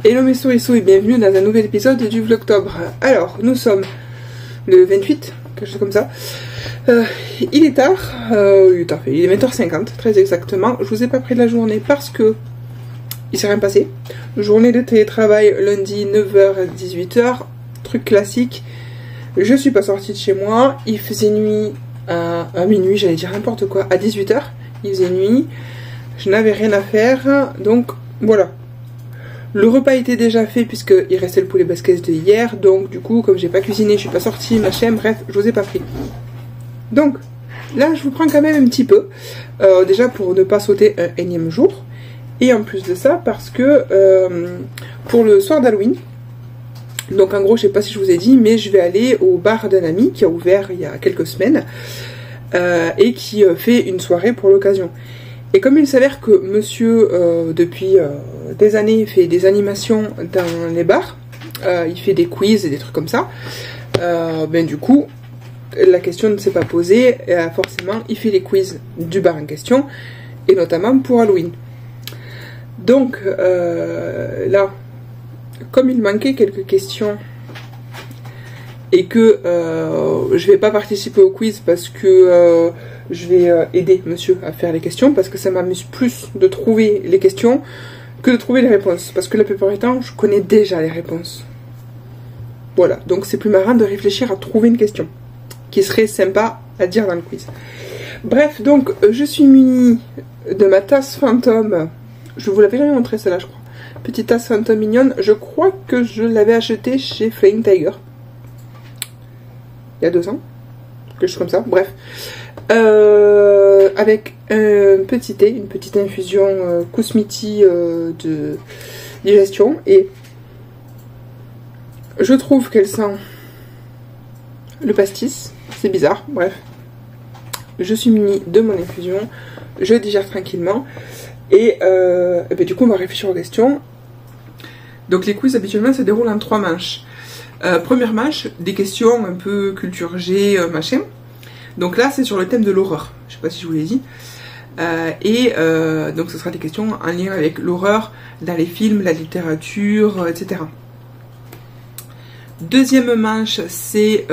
Hello mes sourissous et bienvenue dans un nouvel épisode du Vlogtobre. Alors, nous sommes le 28, quelque chose comme ça. Il est tard, il est 20h50, très exactement. Je vous ai pas pris de la journée parce que il s'est rien passé. Journée de télétravail lundi 9h à 18h, truc classique. Je suis pas sortie de chez moi, il faisait nuit à minuit, j'allais dire n'importe quoi, à 18h. Il faisait nuit, je n'avais rien à faire, donc voilà. Le repas était déjà fait puisqu'il restait le poulet basquez de hier, donc du coup comme j'ai pas cuisiné, je suis pas sortie, machin, bref, je vous ai pas pris. Donc là je vous prends quand même un petit peu, déjà pour ne pas sauter un énième jour, et en plus de ça parce que pour le soir d'Halloween, donc en gros je sais pas si je vous ai dit, mais je vais aller au bar d'un ami qui a ouvert il y a quelques semaines, et qui fait une soirée pour l'occasion. Et comme il s'avère que monsieur, depuis des années, fait des animations dans les bars, il fait des quiz et des trucs comme ça, ben du coup, la question ne s'est pas posée, et forcément, il fait les quiz du bar en question, et notamment pour Halloween. Donc, là, comme il manquait quelques questions, et que je vais pas participer au quiz parce que je vais aider monsieur à faire les questions, parce que ça m'amuse plus de trouver les questions que de trouver les réponses, parce que la plupart du temps je connais déjà les réponses. Voilà, donc c'est plus marrant de réfléchir à trouver une question qui serait sympa à dire dans le quiz. Bref, donc je suis munie de ma tasse fantôme. Je vous l'avais jamais montré celle-là, je crois. Petite tasse fantôme mignonne, je crois que je l'avais achetée chez Flying Tiger il y a 2 ans, quelque chose comme ça, bref. Avec un petit thé, une petite infusion Kousmiti de digestion, et je trouve qu'elle sent le pastis, c'est bizarre, bref. Je suis munie de mon infusion, je digère tranquillement, et ben, du coup on va réfléchir aux questions. Donc les quiz habituellement se déroulent en 3 manches. Première manche, des questions un peu culture G, machin. Donc là, c'est sur le thème de l'horreur. Je sais pas si je vous l'ai dit. Donc ce sera des questions en lien avec l'horreur dans les films, la littérature, etc. Deuxième manche, c'est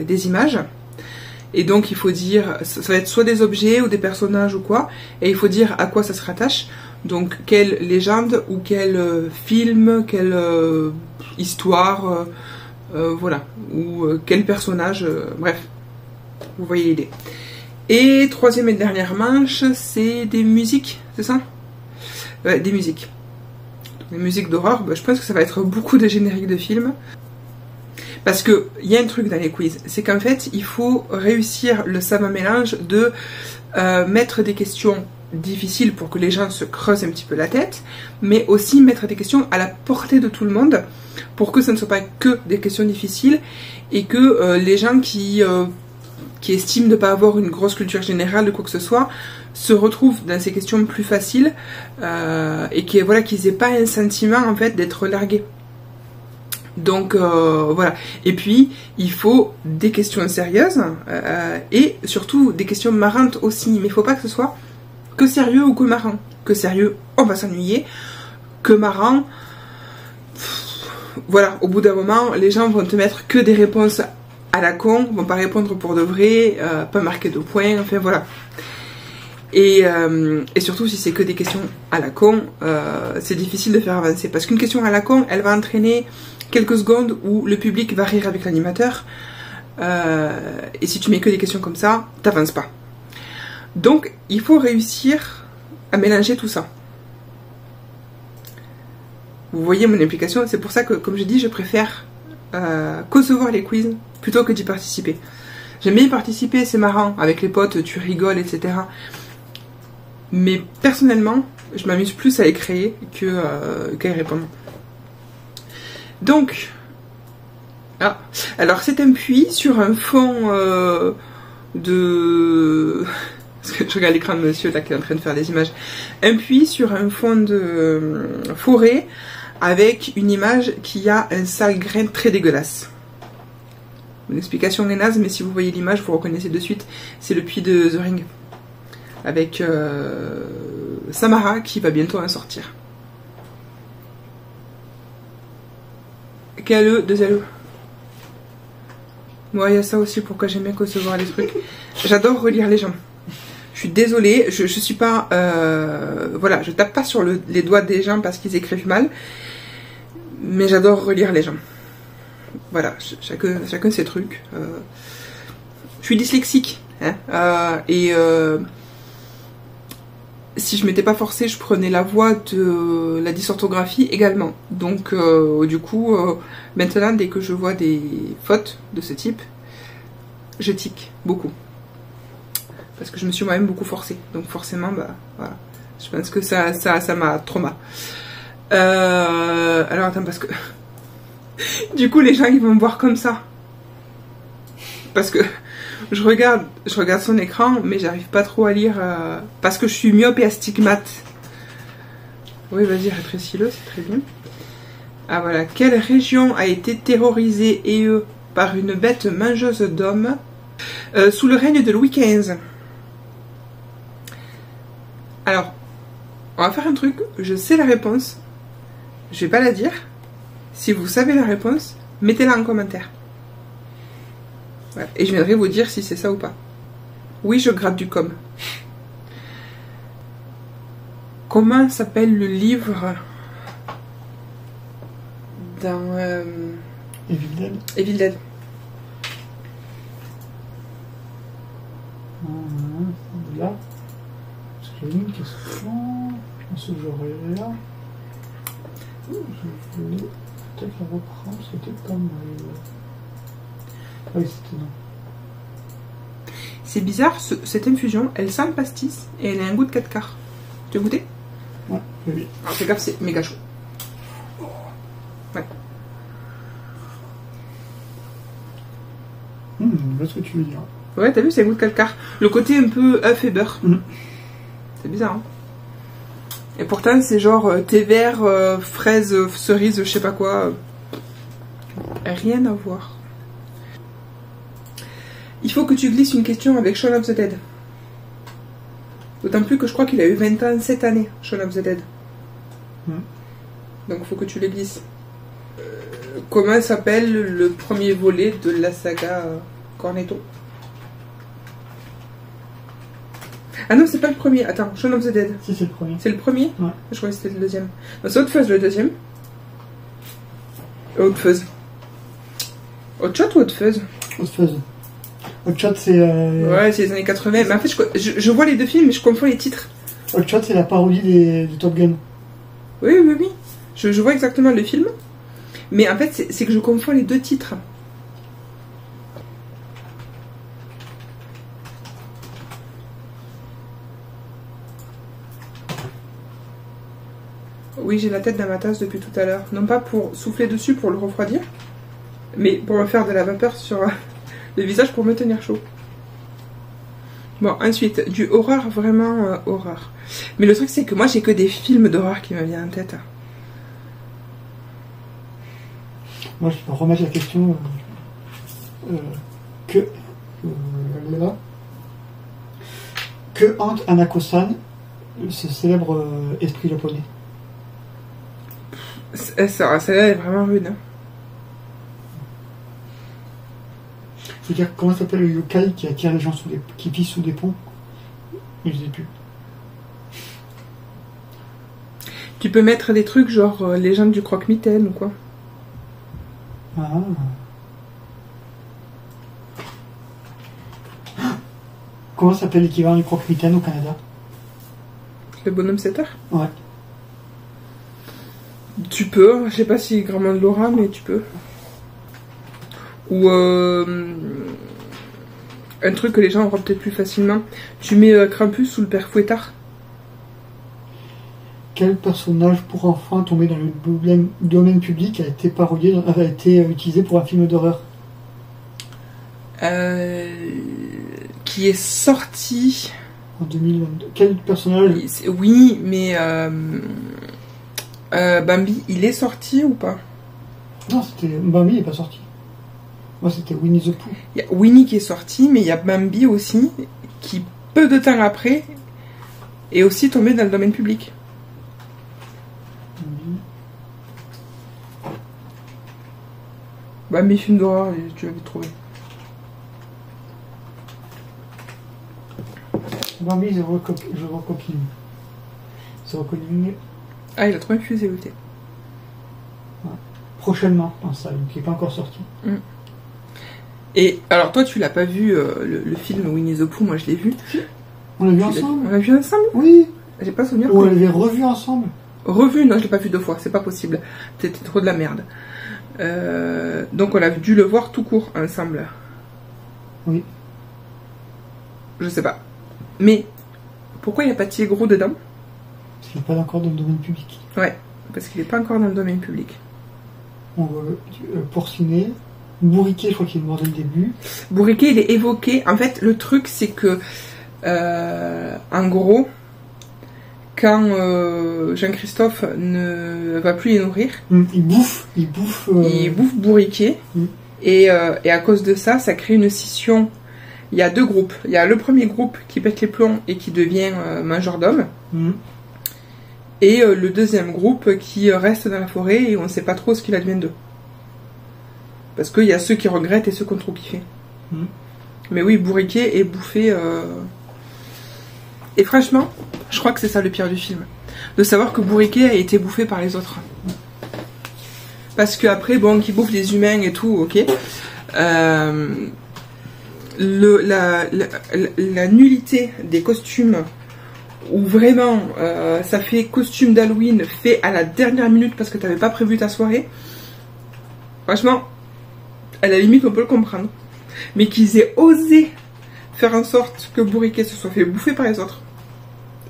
des images. Et donc il faut dire, ça va être soit des objets ou des personnages ou quoi. Et il faut dire à quoi ça se rattache. Donc quelle légende ou quel film, quelle histoire, voilà, ou quel personnage, bref, vous voyez l'idée. Et troisième et dernière manche, c'est des musiques, c'est ça? Ouais, des musiques. Des musiques d'horreur, bah, je pense que ça va être beaucoup de génériques de films. Parce que il y a un truc dans les quiz, c'est qu'en fait, il faut réussir le savant mélange de mettre des questions difficiles pour que les gens se creusent un petit peu la tête, mais aussi mettre des questions à la portée de tout le monde pour que ce ne soit pas que des questions difficiles, et que les gens qui estiment de ne pas avoir une grosse culture générale de quoi que ce soit se retrouvent dans ces questions plus faciles, et qu'ils voilà, qu'ils aient pas un sentiment en fait d'être largués. Donc voilà, et puis il faut des questions sérieuses, et surtout des questions marrantes aussi, mais il faut pas que ce soit que sérieux ou que marrant. Que sérieux, on va s'ennuyer. Que marrant, voilà, au bout d'un moment, les gens vont te mettre que des réponses à la con, vont pas répondre pour de vrai, pas marquer de points, enfin voilà. Et surtout, si c'est que des questions à la con, c'est difficile de faire avancer. Parce qu'une question à la con, elle va entraîner quelques secondes où le public va rire avec l'animateur. Et si tu mets que des questions comme ça, t'avances pas. Donc, il faut réussir à mélanger tout ça. Vous voyez mon implication, c'est pour ça que, comme je dis, je préfère concevoir les quiz plutôt que d'y participer. J'aime bien y participer, c'est marrant, avec les potes, tu rigoles, etc. Mais personnellement, je m'amuse plus à les créer qu'à y répondre. Donc, alors c'est un puits sur un fond de... Parce que je regarde l'écran de monsieur là qui est en train de faire des images. Un puits sur un fond de forêt avec une image qui a un sale grain très dégueulasse. Une explication est naze, mais si vous voyez l'image, vous reconnaissez de suite. C'est le puits de The Ring. Avec Samara qui va bientôt en sortir. Quel deux LE. Moi, il y a ça aussi, pourquoi j'aime bien concevoir les trucs. J'adore relire les gens. Je suis désolée, je suis pas... voilà, je tape pas sur les doigts des gens parce qu'ils écrivent mal. Mais j'adore relire les gens. Voilà, chacun ses trucs. Je suis dyslexique. Hein, si je m'étais pas forcée, je prenais la voie de la dysorthographie également. Donc, du coup, maintenant, dès que je vois des fautes de ce type, je tique beaucoup. Parce que je me suis moi-même beaucoup forcée. Donc, forcément, bah, voilà. Je pense que ça m'a trauma. Alors, attends, parce que... du coup, les gens, ils vont me voir comme ça. Parce que... Je regarde son écran, mais j'arrive pas trop à lire parce que je suis myope et astigmate. Oui, vas-y, rétrécis-le, c'est très bien. Ah voilà, quelle région a été terrorisée par une bête mangeuse d'hommes sous le règne de Louis XV? Alors, on va faire un truc, je sais la réponse, je vais pas la dire. Si vous savez la réponse, mettez-la en commentaire. Voilà. Et je viendrai vous dire si c'est ça ou pas. Oui, je gratte du com. Comment s'appelle le livre dans Evil Dead. Evil Dead. Là, parce que j'ai une question dans ce genre-là. Je voulais peut-être la reprendre, c'était comme... Oui, c'était non. C'est bizarre, cette infusion, elle sent le pastis et elle a un goût de 4 quarts. Tu as goûté? Ouais, oui. Alors fais gaffe, c'est méga chaud. Ouais. Je vois ce que tu veux dire. Ouais, t'as vu, c'est un goût de 4 quarts. Le côté un peu œuf et beurre. C'est bizarre, hein. Et pourtant, c'est genre thé vert, fraise, cerise, je sais pas quoi. Rien à voir. Il faut que tu glisses une question avec Shaun of the Dead. D'autant plus que je crois qu'il a eu 20 ans cette année, Shaun of the Dead. Donc il faut que tu le glisses. Comment s'appelle le premier volet de la saga Cornetto? Ah non, c'est pas le premier. Attends, Shaun of the Dead. Si, c'est le premier. C'est le premier? Ouais. Je croyais que c'était le deuxième. Non, c'est Hot Fuzz le deuxième. Hot Fuzz. Hot Shot ou Hot Fuzz? Hot Fuzz. Hot Shot, c'est... Ouais, c'est les années 80. Mais en fait, je vois les deux films, mais je confonds les titres. Hot Shot, c'est la parodie du Top Gun. Oui, oui, oui. Je vois exactement le film. Mais en fait, c'est que je confonds les deux titres. Oui, j'ai la tête dans ma tasse depuis tout à l'heure. Non pas pour souffler dessus pour le refroidir, mais pour me faire de la vapeur sur le visage pour me tenir chaud. Bon, ensuite, du horreur, vraiment horreur. Mais le truc, c'est que moi, j'ai que des films d'horreur qui me viennent en tête. Moi, je vais remettre la question que hante Hanako-san, ce célèbre esprit japonais? Celle-là est vraiment rude. Hein. Je veux dire, comment s'appelle le yokai qui attire les gens qui pissent sous des ponts? Je sais plus. Tu peux mettre des trucs genre légende du croque-mitaine ou quoi. Ah. Comment s'appelle l'équivalent du croque-mitaine au Canada? Le bonhomme 7 heures? Ouais. Tu peux, je sais pas si grand monde l'aura, mais tu peux. Ou un truc que les gens auront peut-être plus facilement. Tu mets Krampus sous le père Fouettard. Quel personnage pour enfants tombé dans le domaine public a été parodié, a été utilisé pour un film d'horreur? Qui est sorti en 2022. Quel personnage? Oui, mais Bambi, il est sorti ou pas? Non, c'était Bambi, il n'est pas sorti. Moi, c'était Winnie the Pooh. Il y a Winnie qui est sorti, mais il y a Bambi aussi, qui peu de temps après est aussi tombé dans le domaine public. Bah, mes films d'horreur, tu l'avais trouvé. Barbie The Reckoning. The Reckoning. Ah, il a trop infusé le thé. Ouais. Prochainement en salle, donc il n'est pas encore sorti. Et alors, toi, tu l'as pas vu le film Winnie the Pooh, moi je l'ai vu. On l'a vu ensemble? On l'a vu ensemble? Oui. J'ai pas souvenir. On l'avait revu ensemble. Revu? Non, je l'ai pas vu 2 fois, c'est pas possible. C'était trop de la merde. Donc on a dû le voir tout court ensemble. Oui. Je sais pas. Mais pourquoi il n'y a pas Thier Gros dedans? Parce qu'il n'est pas encore dans le domaine public. Ouais, parce qu'il n'est pas encore dans le domaine public. Porcinet, Bourriquet, je crois qu'il est mort dès le début. Bourriquet, il est évoqué. En fait, le truc, c'est que, en gros, quand Jean-Christophe ne va plus les nourrir, il bouffe Bourriquet. Et à cause de ça, ça crée une scission. Il y a 2 groupes. Il y a le premier groupe qui pète les plombs et qui devient majordome. Et le deuxième groupe qui reste dans la forêt et on ne sait pas trop ce qu'il advient d'eux. Parce qu'il y a ceux qui regrettent et ceux qui ont trop kiffé. Mais oui, Bourriquet est bouffé. Et franchement, je crois que c'est ça le pire du film. De savoir que Bourriquet a été bouffé par les autres. Parce qu'après, bon, qui bouffe les humains et tout, ok. La nullité des costumes, où vraiment ça fait costume d'Halloween fait à la dernière minute parce que t'avais pas prévu ta soirée. Franchement, à la limite on peut le comprendre. Mais qu'ils aient osé faire en sorte que Bourriquet se soit fait bouffer par les autres,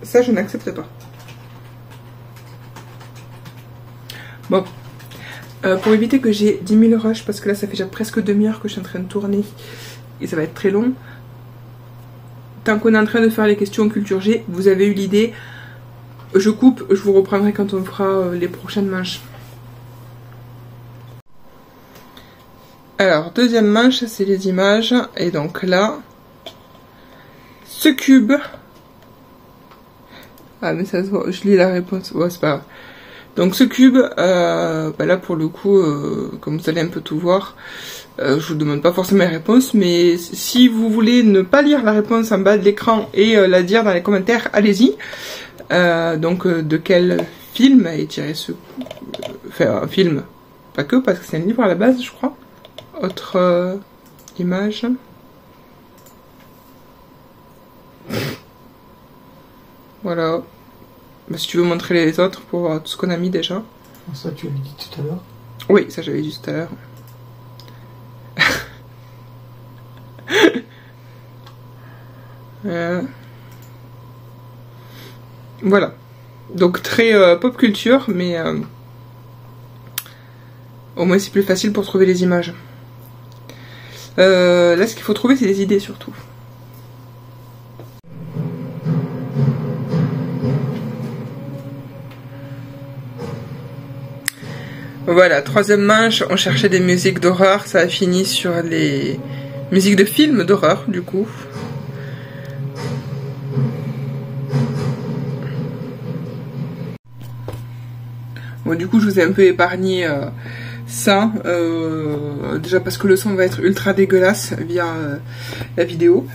ça je n'accepterai pas. Bon, pour éviter que j'ai 10 000 rushs, parce que là ça fait déjà presque demi-heure que je suis en train de tourner et ça va être très long. Tant qu'on est en train de faire les questions culture G, vous avez eu l'idée. Je coupe, je vous reprendrai quand on fera les prochaines manches. Alors, deuxième manche, c'est les images. Et donc là, ce cube. Ah, mais ça se voit, je lis la réponse. Ouais, c'est pas grave. Donc ce cube, là pour le coup, comme vous allez un peu tout voir, je vous demande pas forcément la réponse, mais si vous voulez ne pas lire la réponse en bas de l'écran et la dire dans les commentaires, allez-y. Donc de quel film est tiré ce... Enfin, un film, pas que, parce que c'est un livre à la base, je crois. Autre image. Voilà. Bah, si tu veux montrer les autres pour voir tout ce qu'on a mis déjà. Ça, tu l'avais dit tout à l'heure. Oui, ça j'avais dit tout à l'heure. Voilà. Donc très pop culture, mais au moins c'est plus facile pour trouver les images. Là, ce qu'il faut trouver, c'est des idées surtout. Voilà, troisième manche, on cherchait des musiques d'horreur, ça a fini sur les musiques de films d'horreur, du coup. Bon, du coup, je vous ai un peu épargné ça, déjà parce que le son va être ultra dégueulasse via la vidéo.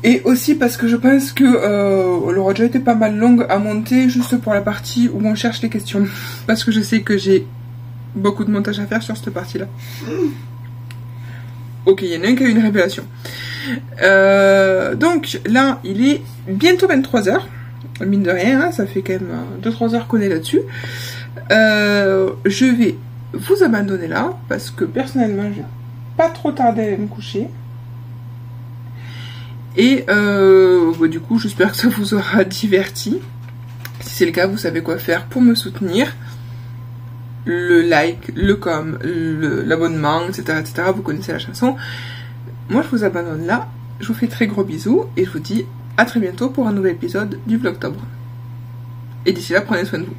Et aussi parce que je pense que elle aura déjà été pas mal longue à monter, juste pour la partie où on cherche les questions. Parce que je sais que j'ai beaucoup de montage à faire sur cette partie-là. Ok, il y en a un qui a eu une révélation. Donc là, il est bientôt 23 h. Mine de rien, hein, ça fait quand même 2-3 heures qu'on est là-dessus. Je vais vous abandonner là, parce que personnellement, je vais pas trop tarder à me coucher. Et du coup, j'espère que ça vous aura diverti. Si c'est le cas, vous savez quoi faire pour me soutenir. Le like, le com, l'abonnement, etc., etc. Vous connaissez la chanson. Moi, je vous abandonne là. Je vous fais très gros bisous et je vous dis à très bientôt pour un nouvel épisode du Vlogtobre. Et d'ici là, prenez soin de vous.